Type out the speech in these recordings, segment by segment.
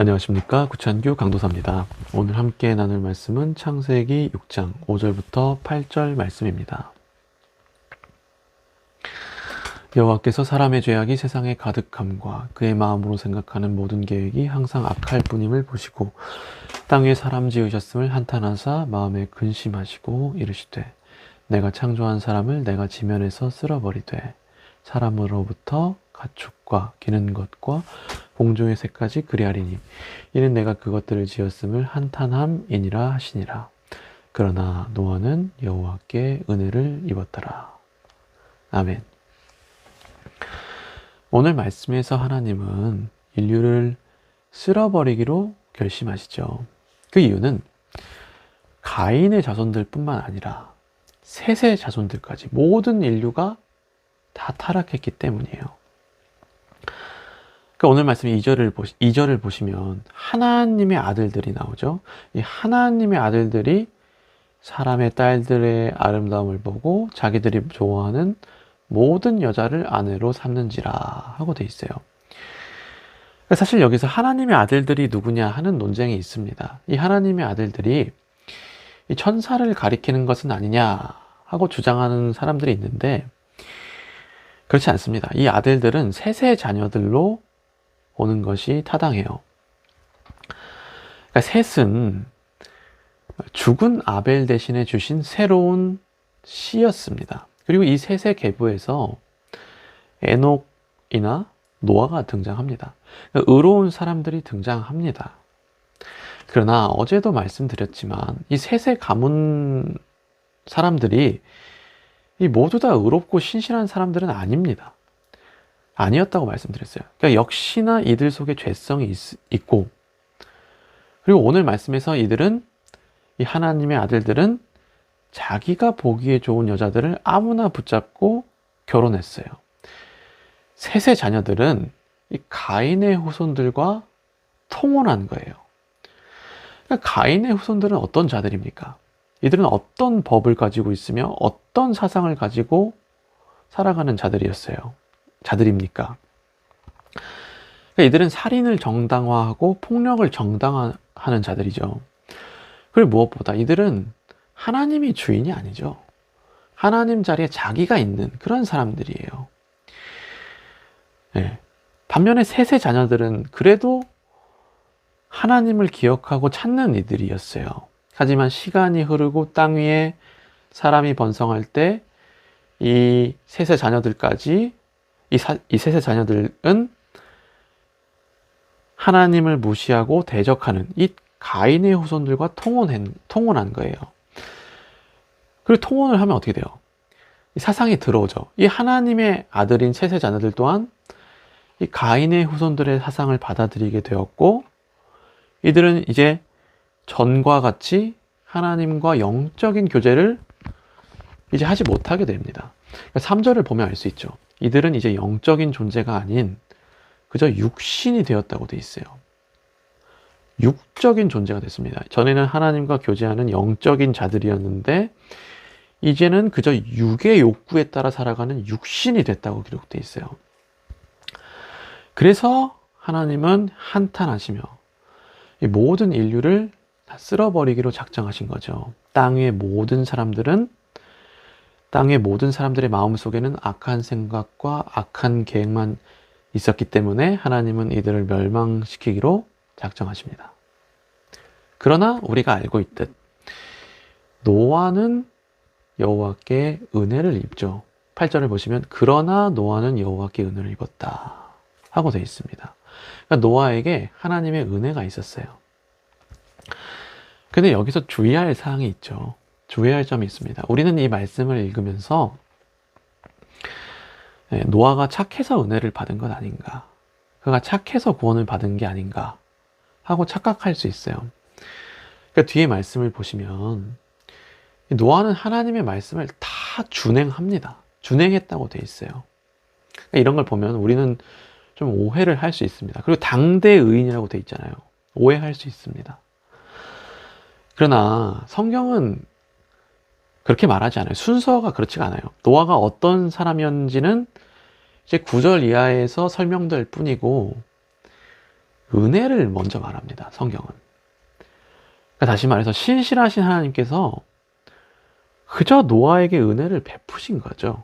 안녕하십니까, 구찬규 강도사입니다. 오늘 함께 나눌 말씀은 창세기 6장 5절부터 8절 말씀입니다. 여호와께서 사람의 죄악이 세상에 가득함과 그의 마음으로 생각하는 모든 계획이 항상 악할 뿐임을 보시고 땅 위에 사람 지으셨음을 한탄하사 마음에 근심하시고 이르시되 내가 창조한 사람을 내가 지면에서 쓸어버리되 사람으로부터 가축과 기는 것과 공중의 새까지 그리하리니 이는 내가 그것들을 지었음을 한탄함이니라 하시니라. 그러나 노아는 여호와께 은혜를 입었더라. 아멘. 오늘 말씀에서 하나님은 인류를 쓸어버리기로 결심하시죠. 그 이유는 가인의 자손들 뿐만 아니라 셋의 자손들까지 모든 인류가 다 타락했기 때문이에요. 그러니까 오늘 말씀 2절을 보시면 하나님의 아들들이 나오죠. 이 하나님의 아들들이 사람의 딸들의 아름다움을 보고 자기들이 좋아하는 모든 여자를 아내로 삼는지라 하고 돼 있어요. 사실 여기서 하나님의 아들들이 누구냐 하는 논쟁이 있습니다. 이 하나님의 아들들이 이 천사를 가리키는 것은 아니냐 하고 주장하는 사람들이 있는데 그렇지 않습니다. 이 아들들은 셋의 자녀들로 보는 것이 타당해요. 그러니까 셋은 죽은 아벨 대신에 주신 새로운 씨였습니다. 그리고 이 셋의 계보에서 에녹이나 노아가 등장합니다. 그러니까 의로운 사람들이 등장합니다. 그러나 어제도 말씀드렸지만 이 셋의 가문 사람들이 이 모두 다 의롭고 신실한 사람들은 아닙니다. 아니었다고 말씀드렸어요. 그러니까 역시나 이들 속에 죄성이 있고 그리고 오늘 말씀에서 이 하나님의 아들들은 자기가 보기에 좋은 여자들을 아무나 붙잡고 결혼했어요. 셋의 자녀들은 이 가인의 후손들과 통혼한 거예요. 그러니까 가인의 후손들은 어떤 자들입니까? 이들은 어떤 법을 가지고 있으며 어떤 사상을 가지고 살아가는 자들입니까? 그러니까 이들은 살인을 정당화하고 폭력을 정당화하는 자들이죠. 그리고 무엇보다 이들은 하나님이 주인이 아니죠. 하나님 자리에 자기가 있는 그런 사람들이에요. 네. 반면에 셋의 자녀들은 그래도 하나님을 기억하고 찾는 이들이었어요. 하지만 시간이 흐르고 땅 위에 사람이 번성할 때 이 셋의 자녀들까지 이 셋의 자녀들은 하나님을 무시하고 대적하는 이 가인의 후손들과 통혼한 거예요. 그리고 통혼을 하면 어떻게 돼요? 이 사상이 들어오죠. 이 하나님의 아들인 셋의 자녀들 또한 이 가인의 후손들의 사상을 받아들이게 되었고 이들은 이제 전과 같이 하나님과 영적인 교제를 이제 하지 못하게 됩니다. 3절을 보면 알 수 있죠. 이들은 이제 영적인 존재가 아닌 그저 육신이 되었다고 돼 있어요. 육적인 존재가 됐습니다. 전에는 하나님과 교제하는 영적인 자들이었는데 이제는 그저 육의 욕구에 따라 살아가는 육신이 됐다고 기록돼 있어요. 그래서 하나님은 한탄하시며 이 모든 인류를 다 쓸어버리기로 작정하신 거죠. 땅의 모든 사람들의 마음속에는 악한 생각과 악한 계획만 있었기 때문에 하나님은 이들을 멸망시키기로 작정하십니다. 그러나 우리가 알고 있듯 노아는 여호와께 은혜를 입죠. 8절을 보시면 그러나 노아는 여호와께 은혜를 입었다 하고 되어 있습니다. 그러니까 노아에게 하나님의 은혜가 있었어요. 근데 여기서 주의할 사항이 있죠. 주의할 점이 있습니다. 우리는 이 말씀을 읽으면서 노아가 착해서 은혜를 받은 것 아닌가, 그가 착해서 구원을 받은 게 아닌가 하고 착각할 수 있어요. 그러니까 뒤에 말씀을 보시면 노아는 하나님의 말씀을 다 준행합니다. 준행했다고 돼 있어요. 그러니까 이런 걸 보면 우리는 좀 오해를 할 수 있습니다. 그리고 당대 의인이라고 돼 있잖아요. 오해할 수 있습니다. 그러나 성경은 그렇게 말하지 않아요. 순서가 그렇지가 않아요. 노아가 어떤 사람이었는지는 이제 9절 이하에서 설명될 뿐이고 은혜를 먼저 말합니다. 성경은. 그러니까 다시 말해서 신실하신 하나님께서 그저 노아에게 은혜를 베푸신 거죠.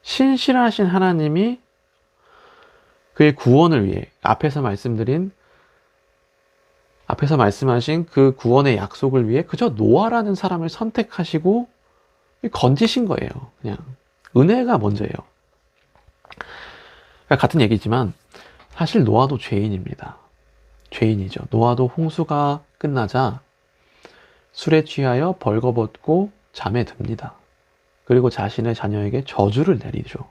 신실하신 하나님이 그의 구원을 위해 앞에서 말씀하신 그 구원의 약속을 위해 그저 노아라는 사람을 선택하시고 건지신 거예요. 그냥 은혜가 먼저예요. 그러니까 같은 얘기지만 사실 노아도 죄인입니다. 죄인이죠. 노아도 홍수가 끝나자 술에 취하여 벌거벗고 잠에 듭니다. 그리고 자신의 자녀에게 저주를 내리죠.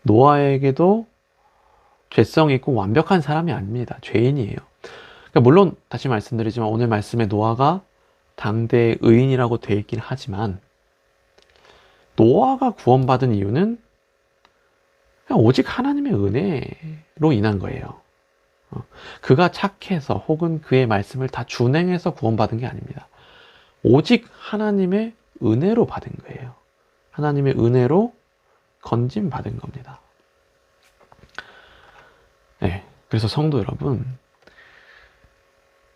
노아에게도 죄성 있고 완벽한 사람이 아닙니다. 죄인이에요. 그러니까 물론 다시 말씀드리지만 오늘 말씀에 노아가 당대의 의인이라고 되어 있긴 하지만 노아가 구원받은 이유는 그냥 오직 하나님의 은혜로 인한 거예요. 그가 착해서 혹은 그의 말씀을 다 준행해서 구원받은 게 아닙니다. 오직 하나님의 은혜로 받은 거예요. 하나님의 은혜로 건짐 받은 겁니다. 네, 그래서 성도 여러분,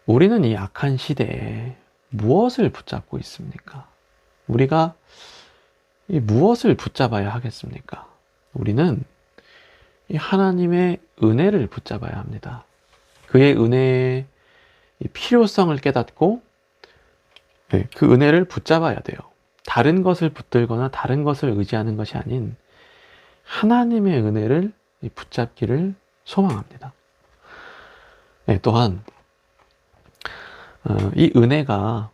우리는 이 악한 시대에 무엇을 붙잡고 있습니까? 우리가 이 무엇을 붙잡아야 하겠습니까? 우리는 이 하나님의 은혜를 붙잡아야 합니다. 그의 은혜의 필요성을 깨닫고 그 은혜를 붙잡아야 돼요. 다른 것을 붙들거나 다른 것을 의지하는 것이 아닌 하나님의 은혜를 붙잡기를 소망합니다. 또한 이 은혜가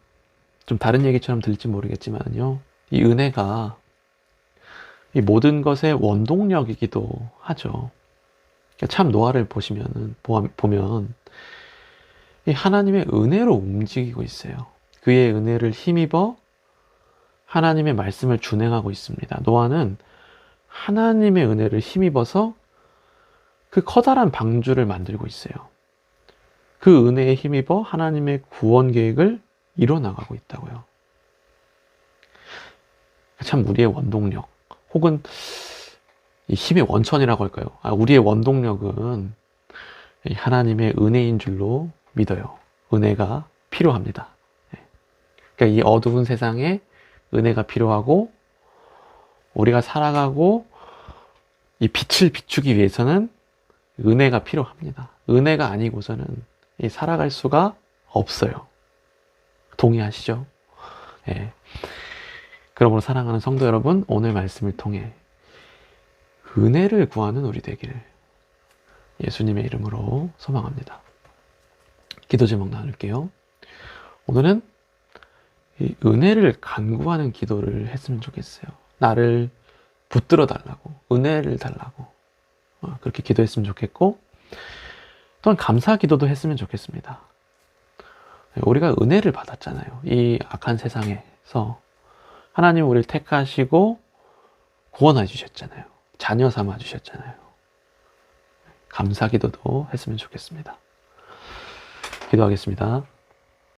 좀 다른 얘기처럼 들릴지 모르겠지만요. 이 은혜가 이 모든 것의 원동력이기도 하죠. 참 노아를 보면 이 하나님의 은혜로 움직이고 있어요. 그의 은혜를 힘입어 하나님의 말씀을 준행하고 있습니다. 노아는 하나님의 은혜를 힘입어서 그 커다란 방주를 만들고 있어요. 그 은혜에 힘입어 하나님의 구원 계획을 이뤄나가고 있다고요. 참 우리의 원동력 혹은 이 힘의 원천이라고 할까요? 우리의 원동력은 하나님의 은혜인 줄로 믿어요. 은혜가 필요합니다. 그러니까 이 어두운 세상에 은혜가 필요하고 우리가 살아가고 이 빛을 비추기 위해서는 은혜가 필요합니다. 은혜가 아니고서는 살아갈 수가 없어요. 동의하시죠? 예. 그러므로 사랑하는 성도 여러분, 오늘 말씀을 통해 은혜를 구하는 우리 되기를 예수님의 이름으로 소망합니다. 기도 제목 나눌게요. 오늘은 이 은혜를 간구하는 기도를 했으면 좋겠어요. 나를 붙들어 달라고, 은혜를 달라고 그렇게 기도했으면 좋겠고, 또한 감사 기도도 했으면 좋겠습니다. 우리가 은혜를 받았잖아요. 이 악한 세상에서 하나님 우리를 택하시고 구원해 주셨잖아요. 자녀 삼아 주셨잖아요. 감사 기도도 했으면 좋겠습니다. 기도하겠습니다.